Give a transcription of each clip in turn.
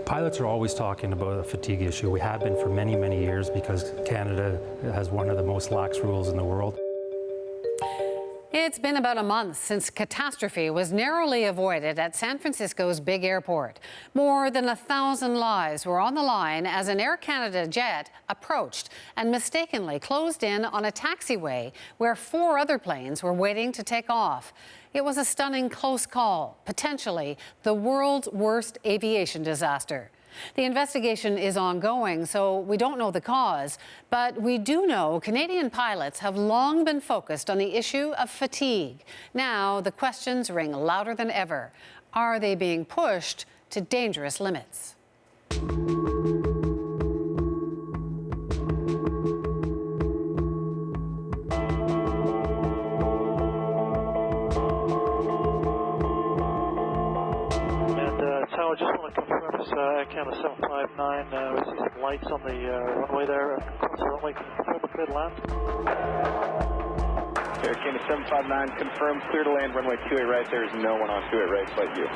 Pilots are always talking about a fatigue issue. We have been for many, many years because Canada has one of the most lax rules in the world. It's been about a month since catastrophe was narrowly avoided at San Francisco's big airport. More than 1,000 lives were on the line as an Air Canada jet approached and mistakenly closed in on a taxiway where 4 other planes were waiting to take off. It was a stunning close call, potentially the world's worst aviation disaster. The investigation is ongoing, so we don't know the cause, but we do know Canadian pilots have long been focused on the issue of fatigue. Now the questions ring louder than ever. Are they being pushed to dangerous limits? I just want to confirm this Air Canada 759. We see some lights on the runway there. Across the runway, confirm the clear to land. Air Canada 759, confirm clear to land, runway 28 right. There is no one on 28 right, flight you.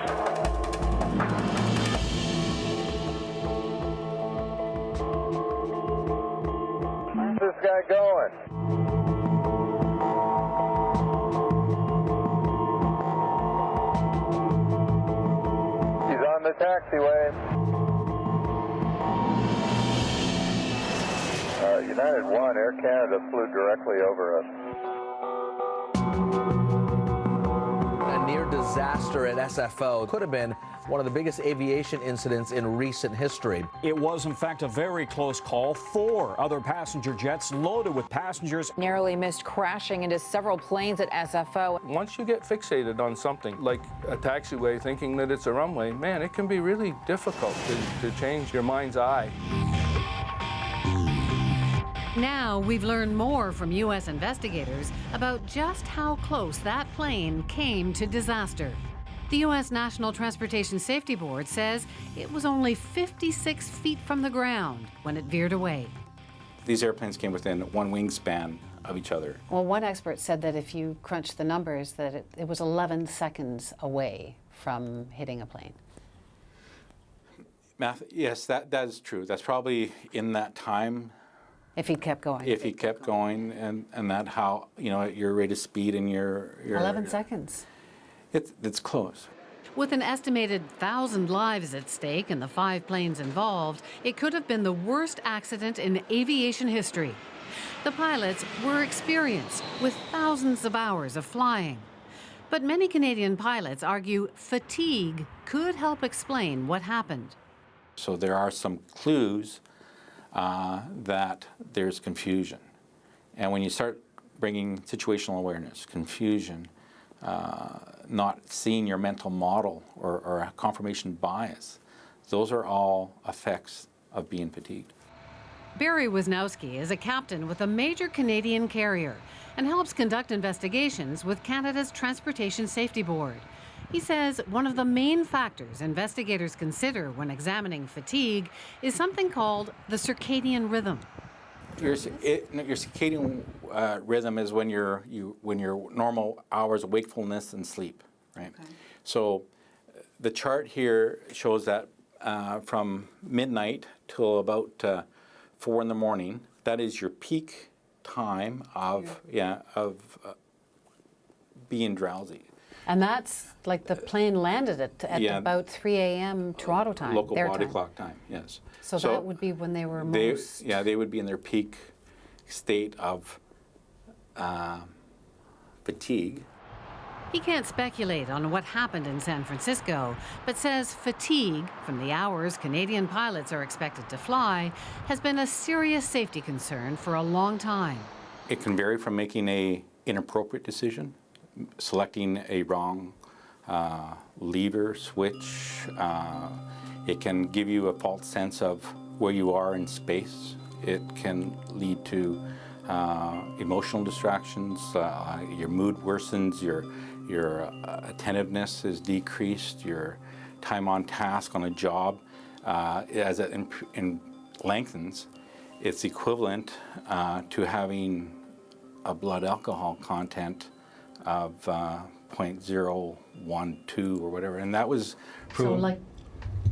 Where's this guy going? On the taxiway. United 1, Air Canada flew directly over us. A near disaster at SFO could have been one of the biggest aviation incidents in recent history. It was, in fact, a very close call. 4 other passenger jets loaded with passengers narrowly missed crashing into several planes at SFO. Once you get fixated on something like a taxiway, thinking that it's a runway, man, it can be really difficult to change your mind's eye. Now we've learned more from U.S. investigators about just how close that plane came to disaster. The U.S. National Transportation Safety Board says it was only 56 feet from the ground when it veered away. These airplanes came within 1 wingspan of each other. Well, one expert said that if you crunch the numbers, that it was 11 seconds away from hitting a plane. Yes, that is true. That's probably in that time. If he kept going. If he kept going, and that how, at your rate of speed and your 11 seconds. It's close. With an estimated 1,000 lives at stake and the 5 planes involved, it could have been the worst accident in aviation history. The pilots were experienced with thousands of hours of flying. But many Canadian pilots argue fatigue could help explain what happened. So there are some clues that there's confusion. And when you start bringing situational awareness, confusion, not seeing your mental model or a confirmation bias, those are all effects of being fatigued. Barry Wisnowski is a captain with a major Canadian carrier and helps conduct investigations with Canada's Transportation Safety Board. He says one of the main factors investigators consider when examining fatigue is something called the circadian rhythm. Your circadian rhythm is when your normal hours of wakefulness and sleep, right? Okay. So the chart here shows that from midnight till about 4 in the morning, that is your peak time of being drowsy. And that's like the plane landed at about 3 a.m. Toronto time. Local body clock time, yes. So that would be when they were most... they would be in their peak state of fatigue. He can't speculate on what happened in San Francisco, but says fatigue from the hours Canadian pilots are expected to fly has been a serious safety concern for a long time. It can vary from making an inappropriate decision, selecting a wrong lever, switch. It can give you a false sense of where you are in space. It can lead to emotional distractions. Your mood worsens, your attentiveness is decreased, your time on task on a job, as it lengthens, it's equivalent to having a blood alcohol content of 0.012 or whatever, and that was proven. So like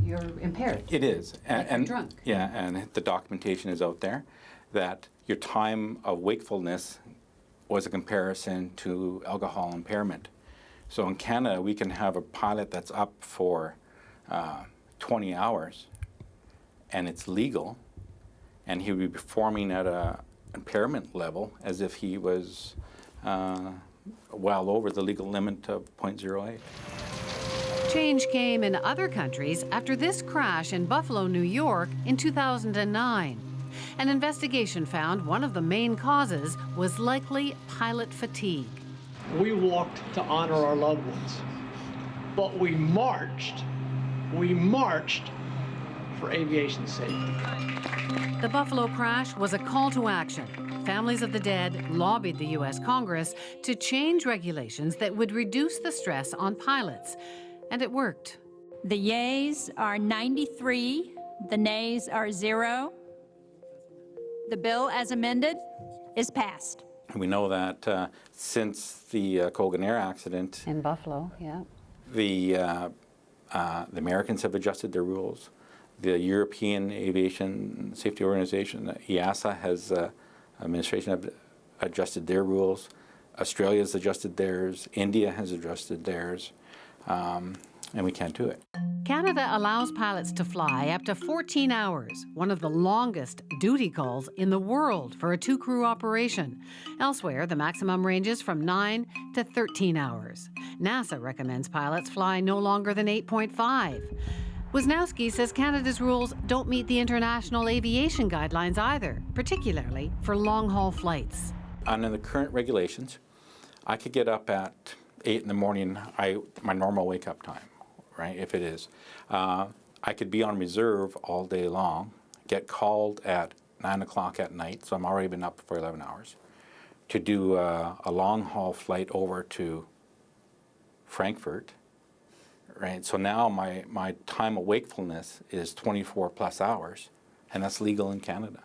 you're impaired. It is. Like you're drunk. Yeah, and the documentation is out there that your time of wakefulness was a comparison to alcohol impairment. So in Canada, we can have a pilot that's up for 20 hours, and it's legal, and he would be performing at a impairment level as if he was well over the legal limit of 0.08. Change came in other countries after this crash in Buffalo, New York in 2009. An investigation found one of the main causes was likely pilot fatigue. We walked to honor our loved ones, but we marched for aviation safety. The Buffalo crash was a call to action. Families of the dead lobbied the U.S. Congress to change regulations that would reduce the stress on pilots. And it worked. The yeas are 93, the nays are 0. The bill as amended is passed. We know that since the Colgan Air accident in Buffalo, yeah, the Americans have adjusted their rules. The European Aviation Safety Organization, EASA, has administration have adjusted their rules. Australia's adjusted theirs. India has adjusted theirs, and we can't do it. Canada allows pilots to fly up to 14 hours, one of the longest duty calls in the world for a two-crew operation. Elsewhere, the maximum ranges from 9 to 13 hours. NASA recommends pilots fly no longer than 8.5. Wisniewski says Canada's rules don't meet the international aviation guidelines either, particularly for long-haul flights. Under the current regulations, I could get up at 8 in the morning, my normal wake-up time, right, if it is. I could be on reserve all day long, get called at 9 o'clock at night, so I'm already been up for 11 hours, to do a long-haul flight over to Frankfurt, right? So now my time of wakefulness is 24 plus hours, and that's legal in Canada.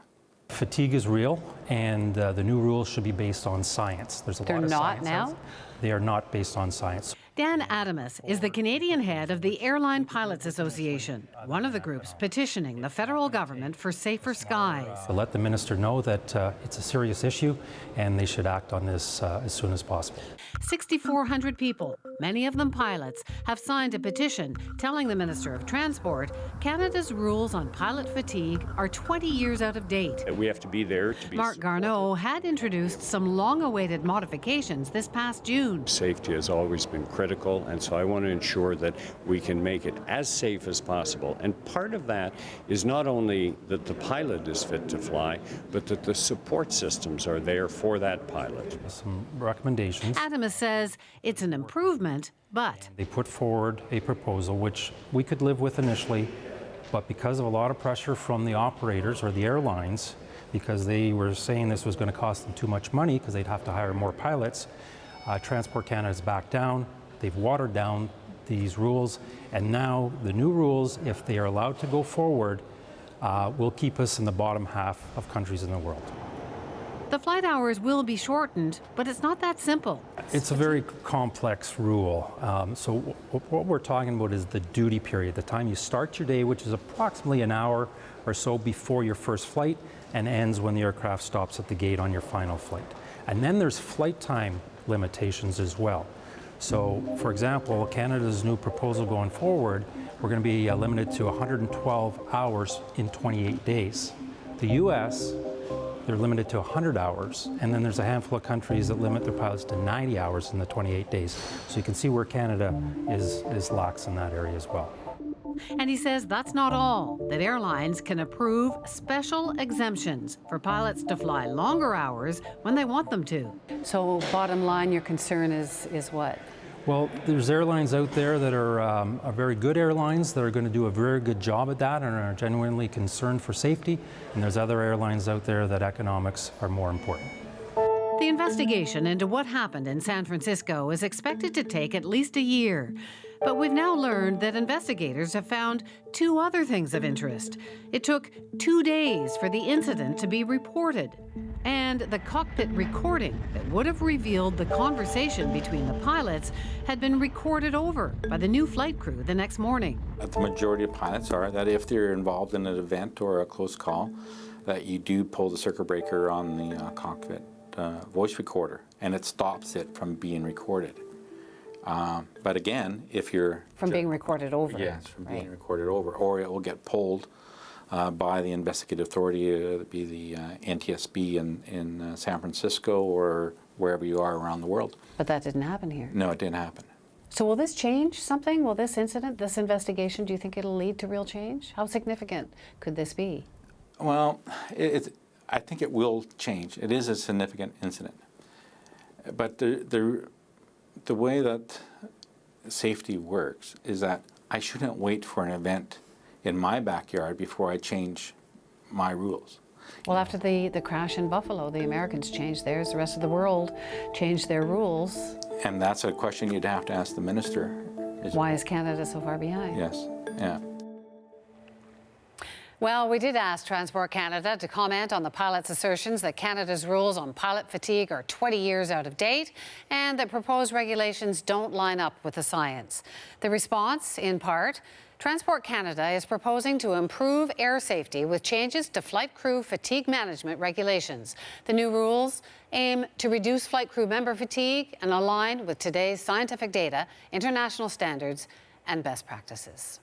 Fatigue is real, and the new rules should be based on science. There's a lot of science. They're not now? They are not based on science. Dan Adamus is the Canadian head of the Airline Pilots Association, one of the groups petitioning the federal government for safer skies. To let the minister know that it's a serious issue and they should act on this as soon as possible. 6,400 people, many of them pilots, have signed a petition telling the Minister of Transport Canada's rules on pilot fatigue are 20 years out of date. We have to be there to be Mark Garneau had introduced some long-awaited modifications this past June. Safety has always been critical, and so I want to ensure that we can make it as safe as possible. And part of that is not only that the pilot is fit to fly, but that the support systems are there for that pilot. Some recommendations. Adamus says it's an improvement, but they put forward a proposal which we could live with initially, but because of a lot of pressure from the operators or the airlines, because they were saying this was going to cost them too much money because they'd have to hire more pilots, Transport Canada has backed down. They've watered down these rules, and now the new rules, if they are allowed to go forward, will keep us in the bottom half of countries in the world. the flight hours will be shortened, but it's not that simple. It's a very complex rule. So what we're talking about is the duty period, the time you start your day, which is approximately an hour or so before your first flight, and ends when the aircraft stops at the gate on your final flight. And then there's flight time limitations as well. So, for example, Canada's new proposal going forward, we're going to be limited to 112 hours in 28 days. The US, they're limited to 100 hours, and then there's a handful of countries that limit their pilots to 90 hours in the 28 days. So you can see where Canada is lax in that area as well. And he says that's not all, that airlines can approve special exemptions for pilots to fly longer hours when they want them to. So bottom line, your concern is what? Well, there's airlines out there that are very good airlines that are going to do a very good job at that and are genuinely concerned for safety. And there's other airlines out there that economics are more important. The investigation into what happened in San Francisco is expected to take at least a year. But we've now learned that investigators have found two other things of interest. It took 2 days for the incident to be reported. And the cockpit recording that would have revealed the conversation between the pilots had been recorded over by the new flight crew the next morning. The majority of pilots are that if they're involved in an event or a close call, that you do pull the circuit breaker on the cockpit voice recorder, and it stops it from being recorded. But again, if you're... From being recorded over. Yes, from being recorded over, or it will get pulled by the investigative authority, it'd be the NTSB in San Francisco or wherever you are around the world. But that didn't happen here. No, it didn't happen. So will this change something? Will this incident, this investigation, do you think it'll lead to real change? How significant could this be? Well, I think it will change. It is a significant incident. But the way that safety works is that I shouldn't wait for an event in my backyard before I change my rules. Well, after the crash in Buffalo, the Americans changed theirs, the rest of the world changed their rules. And that's a question you'd have to ask the minister. Why is Canada so far behind? Yes, yeah. Well, we did ask Transport Canada to comment on the pilot's assertions that Canada's rules on pilot fatigue are 20 years out of date and that proposed regulations don't line up with the science. The response, in part, Transport Canada is proposing to improve air safety with changes to flight crew fatigue management regulations. The new rules aim to reduce flight crew member fatigue and align with today's scientific data, international standards, and best practices.